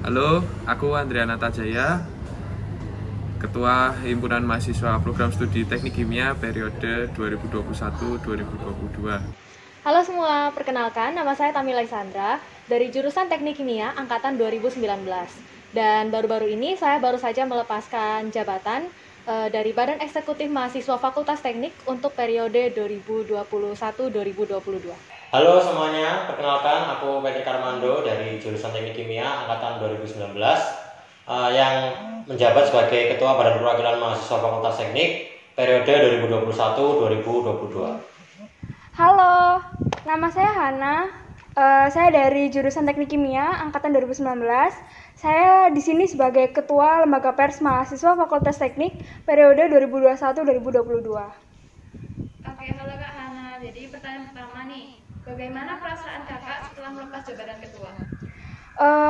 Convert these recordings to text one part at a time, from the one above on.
Halo, aku Andriana Tajaya, Ketua Himpunan Mahasiswa Program Studi Teknik Kimia periode 2021-2022. Halo semua, perkenalkan nama saya Tamila Isandra dari jurusan Teknik Kimia angkatan 2019. Dan baru-baru ini saya baru saja melepaskan jabatan dari Badan Eksekutif Mahasiswa Fakultas Teknik untuk periode 2021-2022. Halo semuanya, perkenalkan aku Patrick Armando dari jurusan Teknik Kimia angkatan 2019 yang menjabat sebagai Ketua Badan Perwakilan Mahasiswa Fakultas Teknik periode 2021-2022. Halo, nama saya Hana. Saya dari jurusan Teknik Kimia angkatan 2019. Saya di sini sebagai Ketua Lembaga Pers Mahasiswa Fakultas Teknik periode 2021-2022. Oke, halo Kak Hana. Jadi pertanyaan pertama nih, bagaimana perasaan kakak setelah melepas jabatan ketua?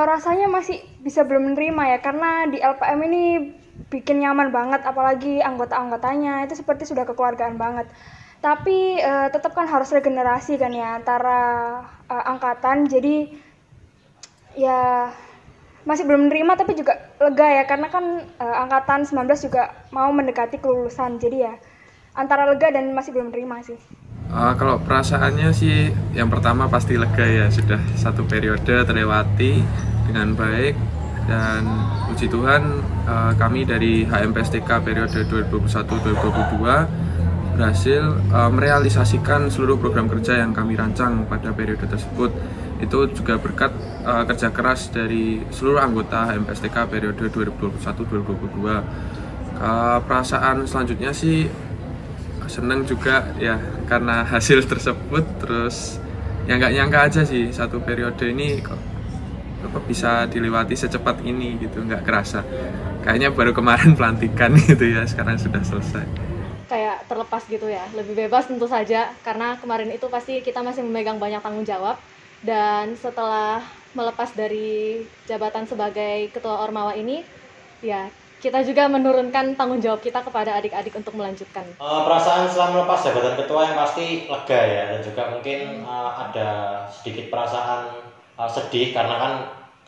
Rasanya masih bisa belum menerima ya, karena di LPM ini bikin nyaman banget, apalagi anggota-anggotanya itu seperti sudah kekeluargaan banget. Tapi tetap kan harus regenerasi kan ya antara angkatan, jadi ya masih belum menerima tapi juga lega ya, karena kan angkatan 19 juga mau mendekati kelulusan, jadi ya antara lega dan masih belum menerima sih. Kalau perasaannya sih yang pertama pasti lega ya, sudah satu periode terlewati dengan baik, dan puji Tuhan kami dari HMPSTK periode 2021-2022 berhasil merealisasikan seluruh program kerja yang kami rancang pada periode tersebut. Itu juga berkat kerja keras dari seluruh anggota HMPSTK periode 2021-2022. Perasaan selanjutnya sih senang juga ya, karena hasil tersebut. Terus ya nggak nyangka aja sih satu periode ini kok bisa dilewati secepat ini gitu, nggak kerasa. Kayaknya baru kemarin pelantikan gitu ya, sekarang sudah selesai. Kayak terlepas gitu ya, lebih bebas tentu saja, karena kemarin itu pasti kita masih memegang banyak tanggung jawab. Dan setelah melepas dari jabatan sebagai Ketua Ormawa ini, ya kita juga menurunkan tanggung jawab kita kepada adik-adik untuk melanjutkan. Perasaan setelah melepas jabatan ketua yang pasti lega ya, dan juga mungkin ada sedikit perasaan sedih, karena kan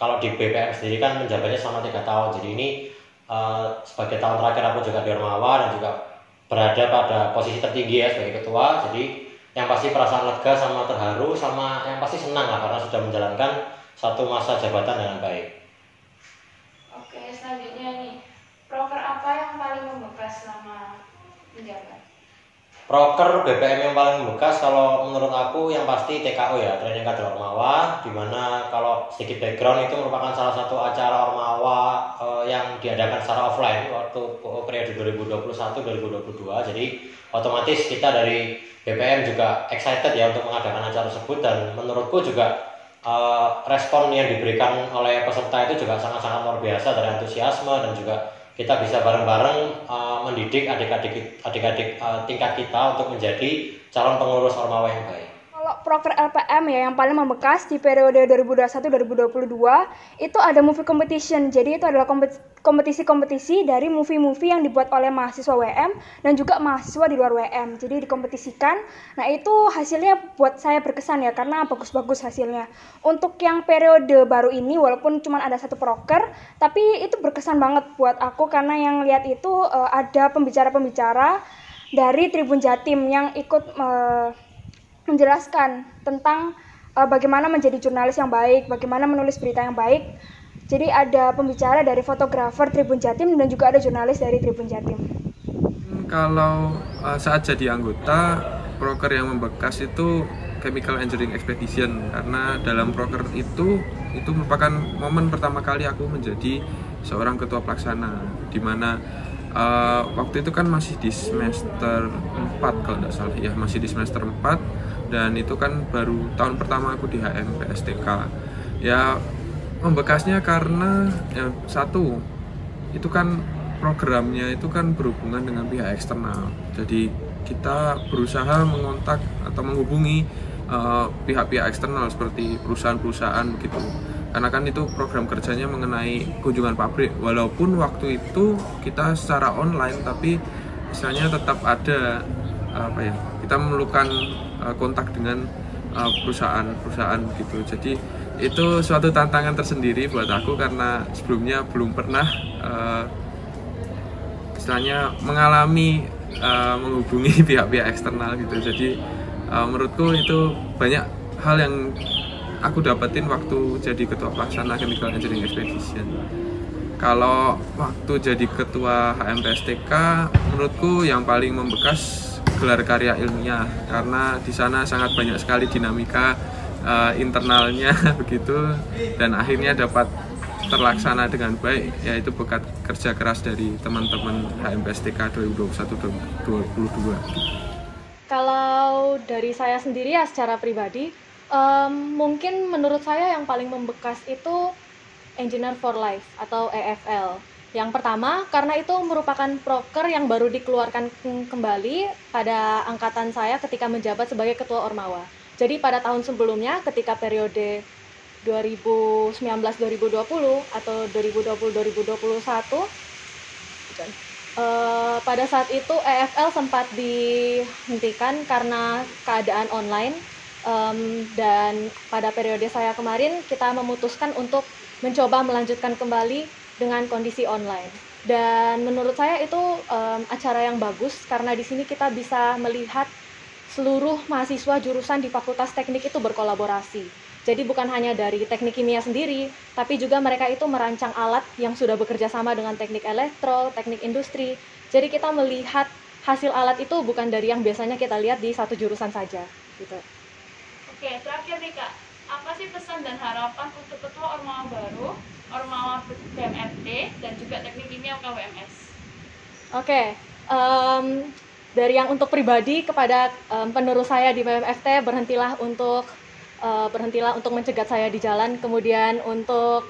kalau di BPM sendiri kan menjabatnya selama 3 tahun. Jadi ini sebagai tahun terakhir aku juga di Ormawa dan juga berada pada posisi tertinggi ya sebagai ketua. Jadi yang pasti perasaan lega sama terharu, sama yang pasti senang lah karena sudah menjalankan satu masa jabatan dengan baik. Oke, selanjutnya nih, proker apa yang paling membekas selama menjabat? Proker BPM yang paling membekas kalau menurut aku yang pasti TKO ya, Training Kader Ormawa, dimana kalau sedikit background itu merupakan salah satu acara Ormawa yang diadakan secara offline waktu periode 2021-2022. Jadi otomatis kita dari BPM juga excited ya untuk mengadakan acara tersebut, dan menurutku juga respon yang diberikan oleh peserta itu juga sangat-sangat luar biasa, dari antusiasme, dan juga kita bisa bareng-bareng mendidik adik-adik tingkat kita untuk menjadi calon pengurus Ormawa yang baik. Kalau proker LPM ya yang paling membekas di periode 2021-2022 itu ada movie competition. Jadi itu adalah kompetisi-kompetisi dari movie-movie yang dibuat oleh mahasiswa WM dan juga mahasiswa di luar WM. Jadi dikompetisikan. Nah itu hasilnya buat saya berkesan ya, karena bagus-bagus hasilnya. Untuk yang periode baru ini walaupun cuma ada satu proker, tapi itu berkesan banget buat aku, karena yang lihat itu ada pembicara-pembicara dari Tribun Jatim yang ikut menjelaskan tentang bagaimana menjadi jurnalis yang baik, bagaimana menulis berita yang baik. Jadi ada pembicara dari fotografer Tribun Jatim dan juga ada jurnalis dari Tribun Jatim. Kalau saat jadi anggota, proker yang membekas itu Chemical Engineering Expedition, karena dalam proker itu merupakan momen pertama kali aku menjadi seorang ketua pelaksana, di mana waktu itu kan masih di semester 4 kalau tidak salah ya, masih di semester 4, dan itu kan baru tahun pertama aku di HMPSTK. Ya membekasnya karena ya, satu itu kan programnya itu kan berhubungan dengan pihak eksternal, jadi kita berusaha mengontak atau menghubungi pihak-pihak eksternal seperti perusahaan-perusahaan begitu, karena kan itu program kerjanya mengenai kunjungan pabrik. Walaupun waktu itu kita secara online, tapi misalnya tetap ada kita memerlukan kontak dengan perusahaan gitu. Jadi itu suatu tantangan tersendiri buat aku karena sebelumnya belum pernah istilahnya mengalami menghubungi pihak-pihak eksternal gitu. Jadi menurutku itu banyak hal yang aku dapetin waktu jadi ketua pelaksana Chemical Engineering Expedition. Kalau waktu jadi ketua HMPSTK, menurutku yang paling membekas gelar karya ilmiah karena di sana sangat banyak sekali dinamika internalnya begitu, dan akhirnya dapat terlaksana dengan baik, yaitu berkat kerja keras dari teman-teman HMPSTK 2021-2022. Kalau dari saya sendiri ya secara pribadi, mungkin menurut saya yang paling membekas itu Engineer for Life atau EFL. Yang pertama, karena itu merupakan proker yang baru dikeluarkan kembali pada angkatan saya ketika menjabat sebagai ketua Ormawa. Jadi pada tahun sebelumnya ketika periode 2019-2020 atau 2020-2021, pada saat itu EFL sempat dihentikan karena keadaan online, dan pada periode saya kemarin kita memutuskan untuk mencoba melanjutkan kembali dengan kondisi online. Dan menurut saya itu acara yang bagus karena di sini kita bisa melihat seluruh mahasiswa jurusan di Fakultas Teknik itu berkolaborasi. Jadi bukan hanya dari teknik kimia sendiri, tapi juga mereka itu merancang alat yang sudah bekerja sama dengan teknik elektro, teknik industri. Jadi kita melihat hasil alat itu bukan dari yang biasanya kita lihat di satu jurusan saja, gitu. Oke, terakhir nih Kak, apa sih pesan dan harapan untuk ketua Ormawa baru, Ormawa BMFT, dan juga teknik kimia UKWMS? Oke, dari yang untuk pribadi kepada penerus saya di BMFT, berhentilah untuk mencegat saya di jalan. Kemudian untuk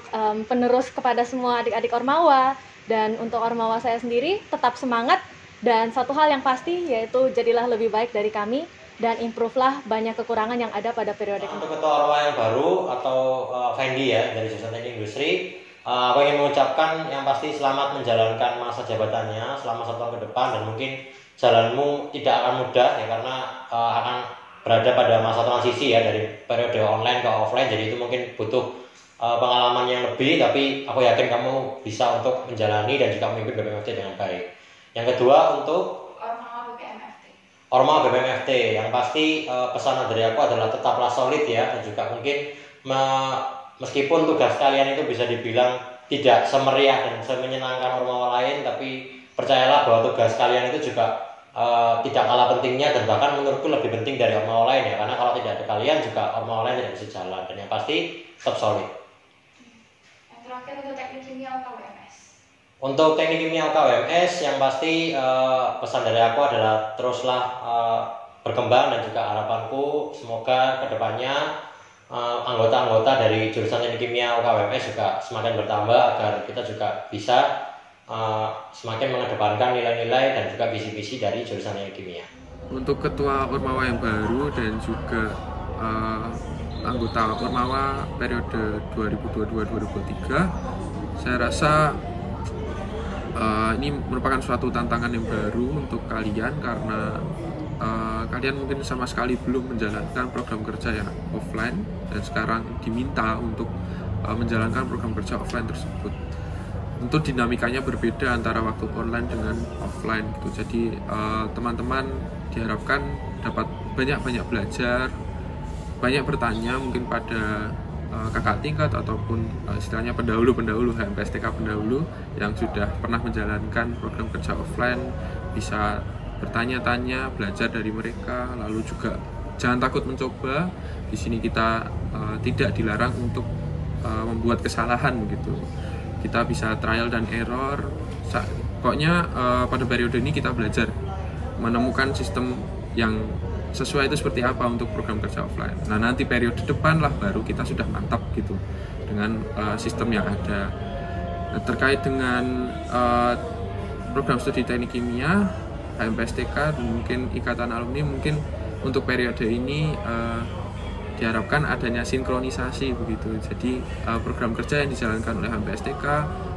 penerus kepada semua adik-adik Ormawa, dan untuk Ormawa saya sendiri tetap semangat, dan satu hal yang pasti yaitu jadilah lebih baik dari kami dan improve-lah banyak kekurangan yang ada pada periode ini. Untuk ketua Ormawa yang baru atau Fendi ya dari jurusan Teknik Industri, aku ingin mengucapkan yang pasti selamat menjalankan masa jabatannya selama 1 tahun ke depan, dan mungkin jalanmu tidak akan mudah ya karena akan berada pada masa transisi ya dari periode online ke offline, jadi itu mungkin butuh pengalaman yang lebih, tapi aku yakin kamu bisa untuk menjalani dan juga memimpin BMFT dengan baik. Yang kedua untuk Ormawa BMFT, yang pasti pesan dari aku adalah tetaplah solid ya, dan juga mungkin meskipun tugas kalian itu bisa dibilang tidak semeriah dan semenyenangkan Ormawa lain, tapi percayalah bahwa tugas kalian itu juga tidak kalah pentingnya, dan bahkan menurutku lebih penting dari Ormawa lain ya, karena kalau tidak ada kalian juga Ormawa lain tidak bisa jalan, dan yang pasti tetap solid. Yang terakhir untuk teknik kimia UKWMS. Untuk teknik kimia UKWMS yang pasti pesan dari aku adalah teruslah berkembang, dan juga harapanku semoga kedepannya anggota-anggota dari jurusan teknik kimia UKWMS juga semakin bertambah agar kita juga bisa semakin mengedepankan nilai-nilai dan juga visi-visi dari jurusan teknik kimia. Untuk ketua Ormawa yang baru dan juga anggota Ormawa periode 2022-2023, saya rasa ini merupakan suatu tantangan yang baru untuk kalian karena kalian mungkin sama sekali belum menjalankan program kerja yang offline, dan sekarang diminta untuk menjalankan program kerja offline tersebut. Tentu dinamikanya berbeda antara waktu online dengan offline gitu. Jadi teman-teman diharapkan dapat banyak-banyak belajar, banyak bertanya mungkin pada kakak tingkat ataupun istilahnya pendahulu-pendahulu HMPSTK pendahulu yang sudah pernah menjalankan program kerja offline, bisa bertanya-tanya, belajar dari mereka, lalu juga jangan takut mencoba. Di sini kita tidak dilarang untuk membuat kesalahan begitu. Kita bisa trial dan error. Pokoknya pada periode ini kita belajar menemukan sistem yang sesuai itu seperti apa untuk program kerja offline. Nah nanti periode depan lah baru kita sudah mantap gitu dengan sistem yang ada. Nah, terkait dengan program studi teknik kimia HMPSTK, mungkin ikatan alumni, mungkin untuk periode ini diharapkan adanya sinkronisasi begitu. Jadi program kerja yang dijalankan oleh HMPSTK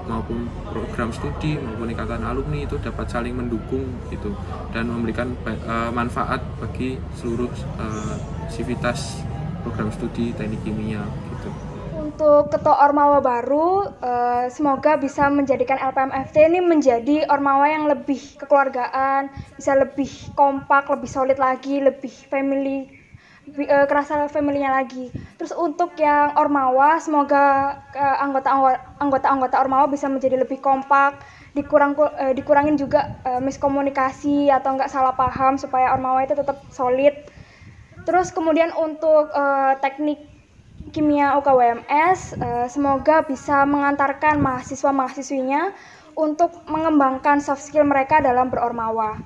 maupun program studi maupun ikatan alumni itu dapat saling mendukung gitu, dan memberikan manfaat bagi seluruh sivitas program studi teknik kimia gitu. Untuk ketua Ormawa baru, semoga bisa menjadikan LPMFT ini menjadi Ormawa yang lebih kekeluargaan, bisa lebih kompak, lebih solid lagi, lebih family, kerasa family-nya lagi. Terus untuk yang Ormawa, semoga anggota-anggota Ormawa bisa menjadi lebih kompak, dikurangin juga miskomunikasi atau enggak salah paham supaya Ormawa itu tetap solid. Terus kemudian untuk teknik kimia UKWMS, semoga bisa mengantarkan mahasiswa-mahasiswinya untuk mengembangkan soft skill mereka dalam berormawa.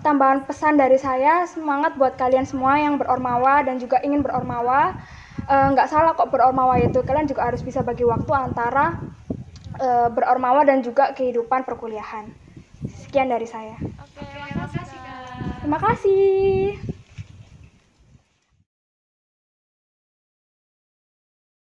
Tambahan pesan dari saya, semangat buat kalian semua yang berormawa dan juga ingin berormawa. Nggak salah kok berormawa itu, kalian juga harus bisa bagi waktu antara berormawa dan juga kehidupan perkuliahan. Sekian dari saya. Oke, terima kasih Kak. Terima kasih.